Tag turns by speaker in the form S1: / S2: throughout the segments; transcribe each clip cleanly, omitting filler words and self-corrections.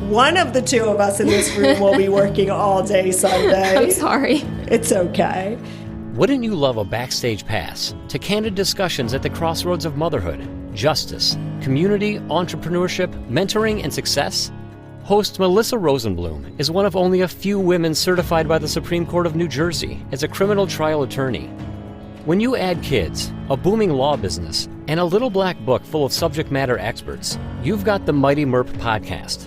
S1: one of the two of us in this room will be working all day Sunday.
S2: I'm sorry.
S1: It's okay.
S3: Wouldn't you love a backstage pass to candid discussions at the crossroads of motherhood, justice, community, entrepreneurship, mentoring, and success? Host Melissa Rosenblum is one of only a few women certified by the Supreme Court of New Jersey as a criminal trial attorney. When you add kids, a booming law business, and a little black book full of subject matter experts, you've got the Mighty MERP podcast.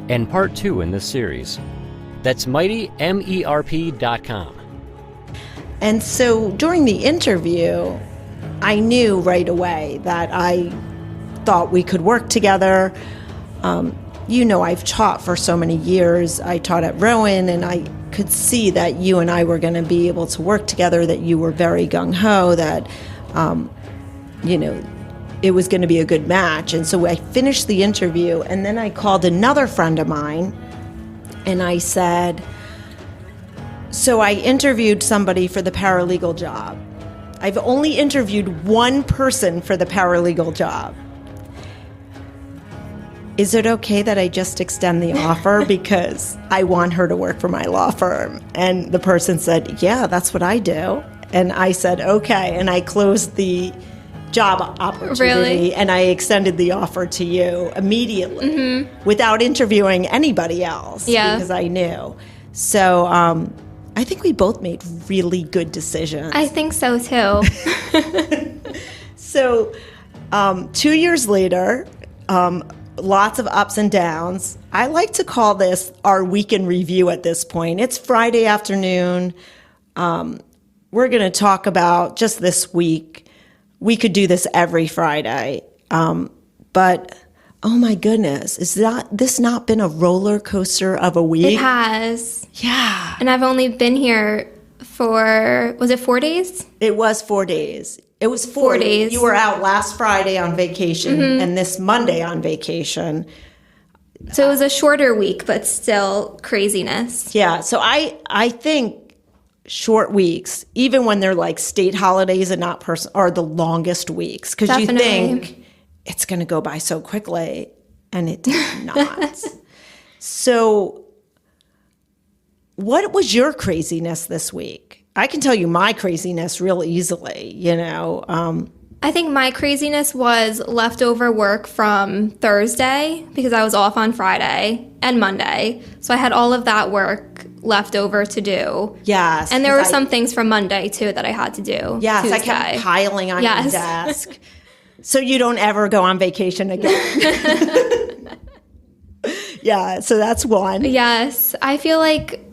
S3: And part 2 in this series. That's mightymerp.com.
S1: And so during the interview, I knew right away that I thought we could work together. I've taught for so many years. I taught at Rowan, and I could see that you and I were going to be able to work together, that you were very gung-ho, that, it was going to be a good match. And so I finished the interview, and then I called another friend of mine, and I said, so I interviewed somebody for the paralegal job. I've only interviewed one person for the paralegal job. Is it okay that I just extend the offer because I want her to work for my law firm? And the person said, yeah, that's what I do. And I said, okay. And I closed the job opportunity. Really? And I extended the offer to you immediately without interviewing anybody else because I knew. So I think we both made really good decisions.
S2: I think so too.
S1: So 2 years later, lots of ups and downs. I like to call this our week in review at this point. It's Friday afternoon. We're going to talk about just this week. We could do this every Friday. But, oh my goodness, this not been a roller coaster of a week?
S2: It has.
S1: Yeah.
S2: And I've only been here for, was it 4 days?
S1: It was 4 days. It was 4 days. You were out last Friday on vacation and this Monday on vacation.
S2: So it was a shorter week, but still craziness.
S1: Yeah. So I think short weeks, even when they're like state holidays and not are the longest weeks, because you think it's going to go by so quickly, and it did not. So what was your craziness this week? I can tell you my craziness real easily,
S2: I think my craziness was leftover work from Thursday because I was off on Friday and Monday. So I had all of that work left over to do.
S1: Yes.
S2: And there were some things from Monday, too, that I had to do.
S1: Yes,
S2: Tuesday.
S1: I kept piling on your desk. So you don't ever go on vacation again. Yeah, so that's one.
S2: Yes. I feel like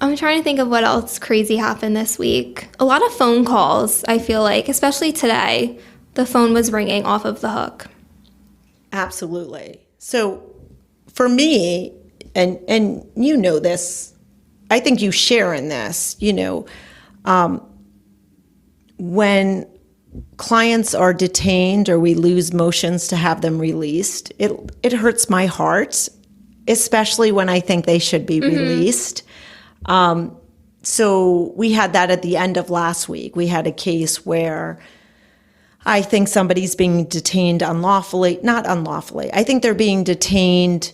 S2: I'm trying to think of what else crazy happened this week. A lot of phone calls, I feel like, especially today. The phone was ringing off of the hook.
S1: Absolutely. So for me, and you know this, I think you share in this, when clients are detained or we lose motions to have them released, it hurts my heart, especially when I think they should be released. So we had that at the end of last week. We had a case where I think somebody's being detained unlawfully, not unlawfully. I think they're being detained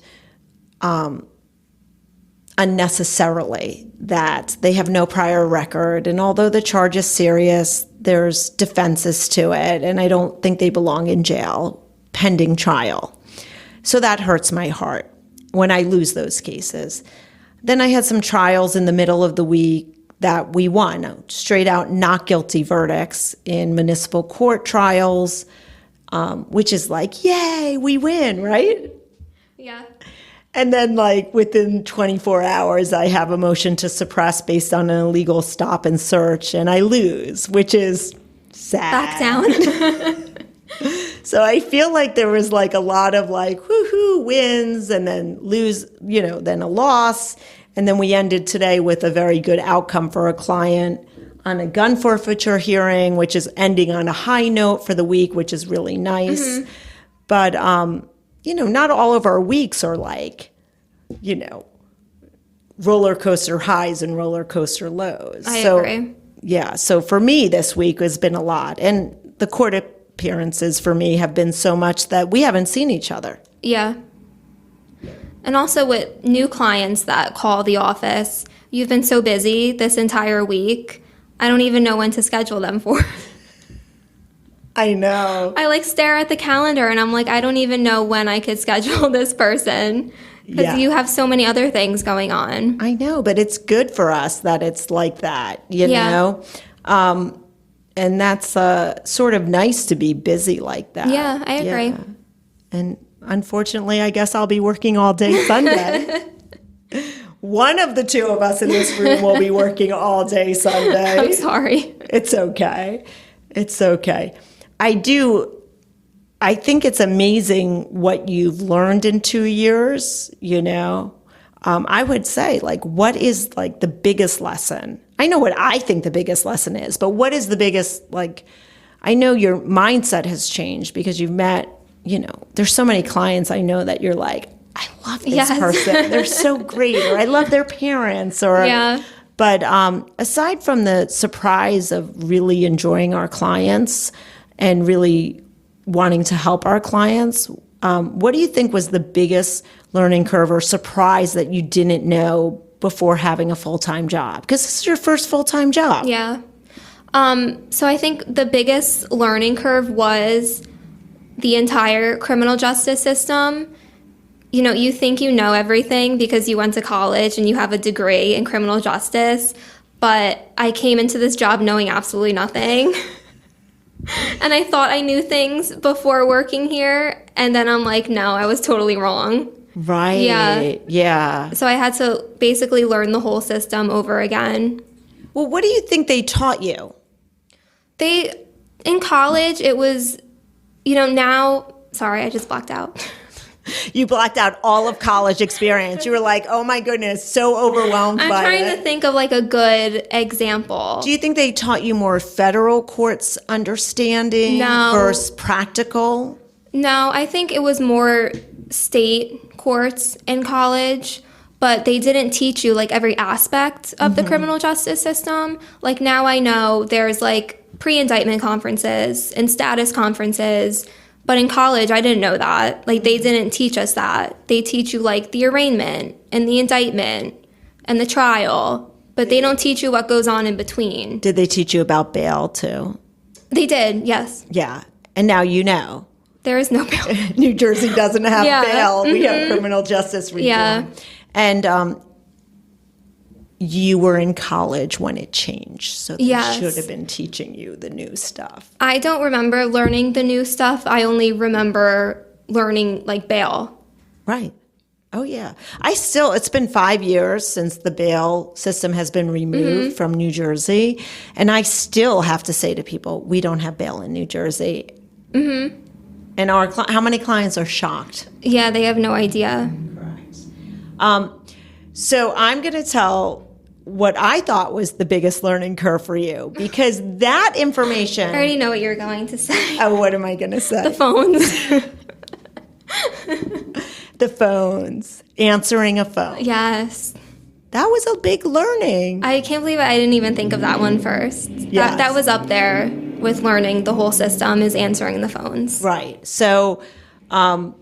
S1: unnecessarily, that they have no prior record. And although the charge is serious, there's defenses to it. And I don't think they belong in jail pending trial. So that hurts my heart when I lose those cases. Then I had some trials in the middle of the week that we won, straight out not guilty verdicts in municipal court trials, which is like, yay, we win, right?
S2: Yeah.
S1: And then within 24 hours, I have a motion to suppress based on an illegal stop and search, and I lose, which is sad.
S2: Back down.
S1: So I feel like there was a lot of woohoo wins and then lose, then a loss. And then we ended today with a very good outcome for a client on a gun forfeiture hearing, which is ending on a high note for the week, which is really nice. But, not all of our weeks are roller coaster highs and roller coaster lows.
S2: I agree.
S1: Yeah. So for me, this week has been a lot. And the court appearances for me have been so much that we haven't seen each other.
S2: Yeah. And also with new clients that call the office, you've been so busy this entire week, I don't even know when to schedule them for.
S1: I know.
S2: I like stare at the calendar and I'm like, I don't even know when I could schedule this person because you have so many other things going on.
S1: I know, but it's good for us that it's like that, you know? And that's sort of nice to be busy like that.
S2: Yeah, I agree.
S1: Yeah. And unfortunately, I guess I'll be working all day Sunday. One of the two of us in this room will be working all day Sunday.
S2: I'm sorry.
S1: It's okay. It's okay. I think it's amazing what you've learned in 2 years, you know. I would say, like, what is, like, the biggest lesson? I know what I think the biggest lesson is, but what is the biggest, like, I know your mindset has changed because you've met, you know, there's so many clients I know that you're like, I love this person. They're so great. Or I love their parents. Or, But aside from the surprise of really enjoying our clients and really wanting to help our clients, what do you think was the biggest learning curve or surprise that you didn't know before having a full-time job? Because this is your first full-time job.
S2: Yeah. So I think the biggest learning curve was the entire criminal justice system. You know, you think you know everything because you went to college and you have a degree in criminal justice, but I came into this job knowing absolutely nothing. And I thought I knew things before working here, and then I'm like, no, I was totally wrong.
S1: Right. Yeah.
S2: So I had to basically learn the whole system over again.
S1: Well, what do you think they taught you?
S2: In college, it was, you know, now, sorry, I just blacked out.
S1: You blocked out all of college experience. You were like, oh my goodness, so overwhelmed by it.
S2: I'm trying to think of like a good example.
S1: Do you think they taught you more federal courts understanding versus practical?
S2: No, I think it was more state courts in college, but they didn't teach you like every aspect of the criminal justice system. Like now I know there's like pre-indictment conferences and status conferences. But in college, I didn't know that. Like, they didn't teach us that. They teach you, like, the arraignment and the indictment and the trial. But they don't teach you what goes on in between.
S1: Did they teach you about bail, too?
S2: They did, yes.
S1: Yeah. And now you know.
S2: There is no bail.
S1: New Jersey doesn't have bail. We have criminal justice reform.
S2: Yeah.
S1: And you were in college when it changed, so they should have been teaching you the new stuff.
S2: I don't remember learning the new stuff. I only remember learning, like, bail.
S1: Right. Oh, yeah. It's been 5 years since the bail system has been removed from New Jersey, and I still have to say to people, we don't have bail in New Jersey. And how many clients are shocked?
S2: Yeah, they have no idea.
S1: Correct. So I'm going to tell what I thought was the biggest learning curve for you, because that information...
S2: I already know what you're going to say.
S1: Oh, what am I going to say?
S2: The phones.
S1: The phones. Answering a phone.
S2: Yes.
S1: That was a big learning.
S2: I can't believe I didn't even think of that one first.
S1: Yes.
S2: That was up there with learning the whole system is answering the phones.
S1: Right. So, but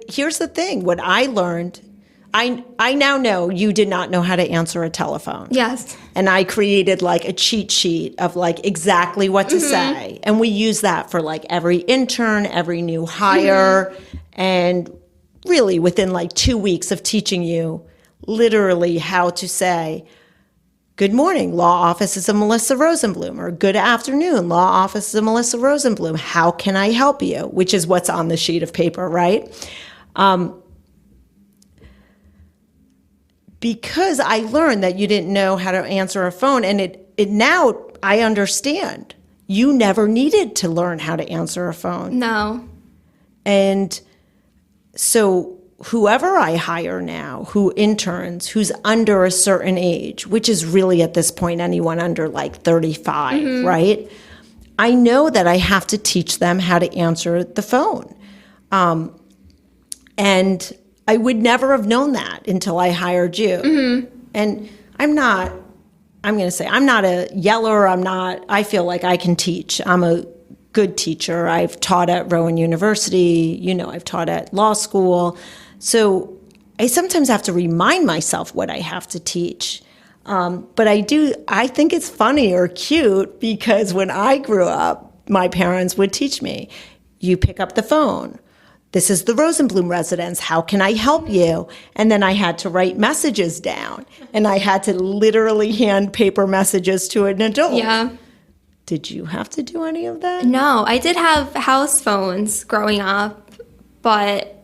S1: here's the thing. What I learned... I now know you did not know how to answer a telephone.
S2: Yes.
S1: And I created like a cheat sheet of like exactly what to say. And we use that for like every intern, every new hire. And really within like 2 weeks of teaching you literally how to say, good morning, law offices of Melissa Rosenblum, or good afternoon, law offices of Melissa Rosenblum. How can I help you? Which is what's on the sheet of paper, right? Because I learned that you didn't know how to answer a phone, and it now I understand. You never needed to learn how to answer a phone.
S2: No.
S1: And so whoever I hire now, who interns, who's under a certain age, which is really at this point anyone under like 35, right? I know that I have to teach them how to answer the phone. And I would never have known that until I hired you. And I'm not a yeller. I feel like I can teach. I'm a good teacher. I've taught at Rowan University, I've taught at law school. So I sometimes have to remind myself what I have to teach. But I think it's funny or cute because when I grew up, my parents would teach me, you pick up the phone. This is the Rosenblum residence. How can I help you? And then I had to write messages down, and I had to literally hand paper messages to an adult.
S2: Yeah.
S1: Did you have to do any of that?
S2: No, I did have house phones growing up, but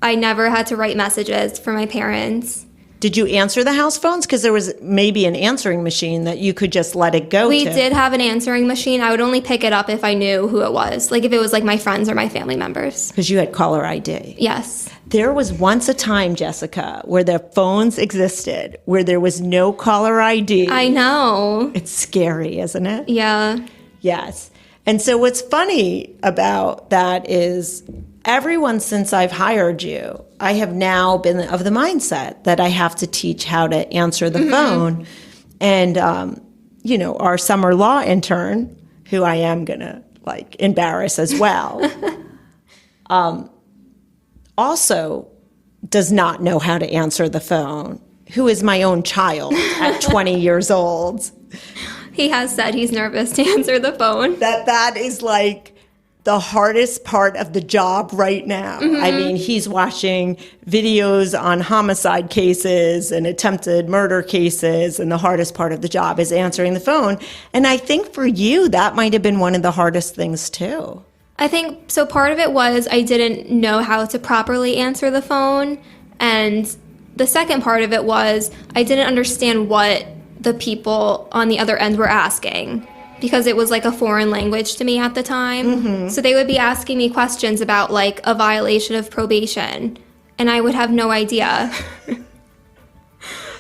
S2: I never had to write messages for my parents.
S1: Did you answer the house phones? Because there was maybe an answering machine that you could just let it go
S2: We
S1: to.
S2: did have an answering machine. I would only pick it up if I knew who it was, like if it was like my friends or my family members.
S1: Because you had caller ID.
S2: Yes.
S1: There was once a time, Jessica, where the phones existed, where there was no caller ID.
S2: I know.
S1: It's scary, isn't it?
S2: Yeah.
S1: Yes. And so what's funny about that is everyone since I've hired you, I have now been of the mindset that I have to teach how to answer the phone. And, our summer law intern, who I am going to embarrass as well, also does not know how to answer the phone, who is my own child at 20 years old.
S2: He has said he's nervous to answer the phone.
S1: That is the hardest part of the job right now. I mean, he's watching videos on homicide cases and attempted murder cases, and the hardest part of the job is answering the phone. And I think for you, that might have been one of the hardest things too.
S2: I think, so part of it was I didn't know how to properly answer the phone. And the second part of it was I didn't understand what the people on the other end were asking, because it was like a foreign language to me at the time. So they would be asking me questions about like a violation of probation, and I would have no idea.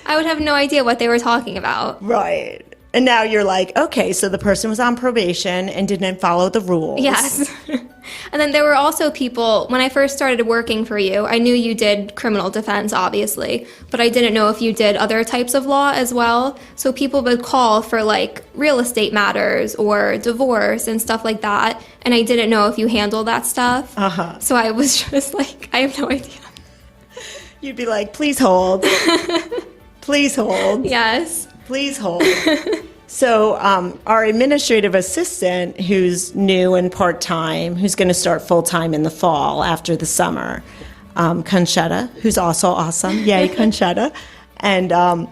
S2: I would have no idea what they were talking about.
S1: Right. And now you're like, okay, so the person was on probation and didn't follow the rules.
S2: Yes. And then there were also people, when I first started working for you, I knew you did criminal defense, obviously, but I didn't know if you did other types of law as well. So people would call for like real estate matters or divorce and stuff like that. And I didn't know if you handled that stuff. So I was just like, I have no idea.
S1: You'd be like, please hold. Please hold.
S2: Yes.
S1: Please hold. So our administrative assistant, who's new and part-time, who's going to start full-time in the fall after the summer, Conchetta, who's also awesome. Yay, Conchetta. And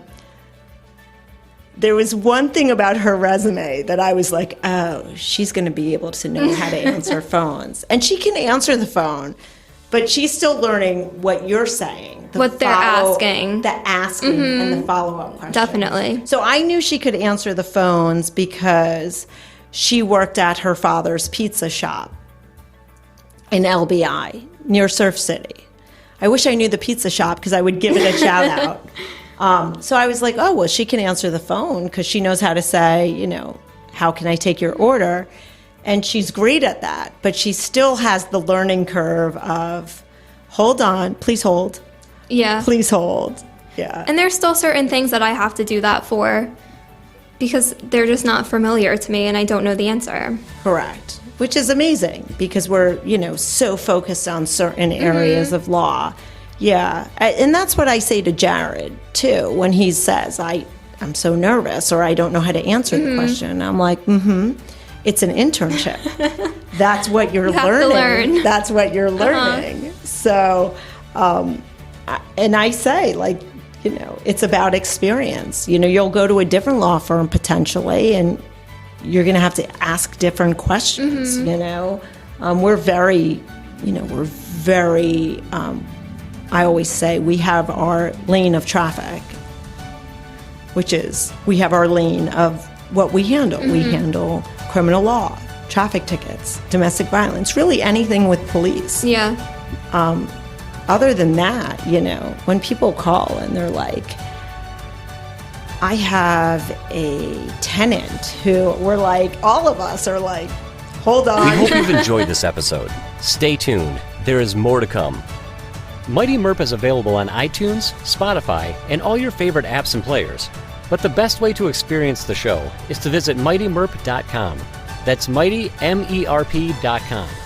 S1: there was one thing about her resume that I was like, oh, she's going to be able to know how to answer phones. And she can answer the phone, but she's still learning what you're saying.
S2: What they're asking.
S1: The asking and the follow-up questions.
S2: Definitely.
S1: So I knew she could answer the phones because she worked at her father's pizza shop in LBI near Surf City. I wish I knew the pizza shop because I would give it a shout out. So I was like, oh, well, she can answer the phone because she knows how to say, how can I take your order? And she's great at that, but she still has the learning curve of, hold on, please hold.
S2: Yeah.
S1: Please hold. Yeah.
S2: And there's still certain things that I have to do that for because they're just not familiar to me and I don't know the answer.
S1: Correct. Which is amazing because we're, so focused on certain areas of law. Yeah. And that's what I say to Jared, too, when he says, I'm so nervous or I don't know how to answer the question. I'm like, it's an internship. That's what you're learning.
S2: Have to learn.
S1: That's what you're learning. So, and I say, it's about experience. You'll go to a different law firm potentially, and you're going to have to ask different questions. We're very, I always say we have our lane of traffic, which is we have our lane of what we handle. We handle criminal law, traffic tickets, domestic violence, really anything with police.
S2: Yeah.
S1: Other than that, when people call and they're like, I have a tenant who we're like, all of us are like, hold on.
S3: We hope you've enjoyed this episode. Stay tuned. There is more to come. Mighty Merp is available on iTunes, Spotify, and all your favorite apps and players. But the best way to experience the show is to visit mightymerp.com. That's mightymerp.com.